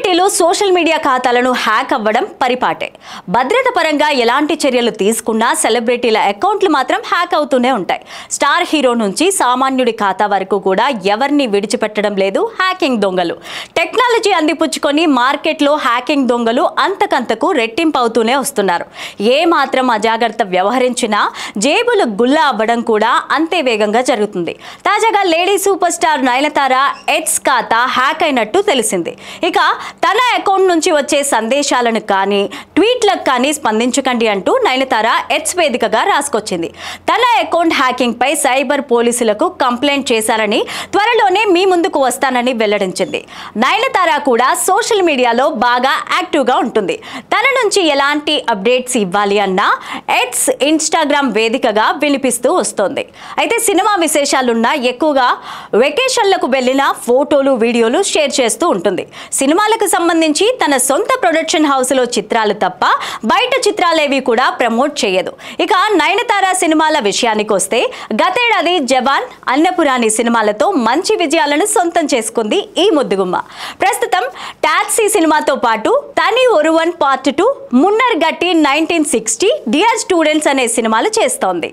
సెలబ్రిటీలు social media ఖాతాలను hack అవ్వడం పరిపాటే. భద్రత పరంగా ఎలాంటి చర్యలు తీసుకున్నా సెలబ్రిటీల అకౌంట్లు మాత్రం హ్యాక్ అవుతూనే ఉంటాయి. స్టార్ హీరో నుంచి సామాన్యుడి ఖాతా వరకు కూడా ఎవరిని విడిచిపెట్టడం లేదు హ్యాకింగ్ దొంగలు. టెక్నాలజీ అందిపుచ్చుకొని మార్కెట్లో హ్యాకింగ్ దొంగలు అంతకంతకు రెట్టింపు అవుతూనే వస్తున్నారు. ఏ మాత్రం అజాగ్రత్త వ్యవహరించినా జేబులు గుల్ల అవ్వడం కూడా అంతే వేగంగా జరుగుతుంది. తాజాగా lady super star Nayanthara X ఖాతా హ్యాక్ అయినట్టు తెలిసింది. ఇక తన అకౌంట్ నుంచి వచ్చే సందేశాలను కానీ ట్వీట్లకు కానీ స్పందించకండి అంటూ నయనతార ఎక్స్ వేదికగా రాసుకొచ్చింది. తన అకౌంట్ హ్యాకింగ్ పై సైబర్ పోలీసులకు కంప్లైంట్ చేశారని, త్వరలోనే మీ ముందుకు వస్తానని వెల్లడించింది. నయనతార కూడా సోషల్ మీడియాలో బాగా యాక్టివ్గా ఉంటుంది. తన నుంచి ఎలాంటి అప్డేట్స్ ఇవ్వాలి అన్నా ఎక్స్ ఇన్స్టాగ్రామ్ వేదికగా వినిపిస్తూ వస్తోంది. అయితే సినిమా విశేషాలున్నా ఎక్కువగా వెకేషన్లకు వెళ్ళిన ఫోటోలు వీడియోలు షేర్ చేస్తూ ఉంటుంది. సినిమాలకు సంబంధించి తన సొంత ప్రొడక్షన్ హౌస్లో చిత్రాలు తప్ప బయట చిత్రాలేవి కూడా ప్రమోట్ చేయదు. ఇక నయనతార సినిమాల విషయానికి వస్తే గతేడాది జవాన్, అన్నపురాణి సినిమాలతో మంచి విజయాలను సొంతం చేసుకుంది ఈ ముద్దుగుమ్మ. ప్రస్తుతం టాక్సీ సినిమాతో పాటు తని ఒరువన్ పార్ట్ 2, మున్నర్ గట్టి 1960, డియర్ స్టూడెంట్స్ అనే సినిమాలు చేస్తోంది.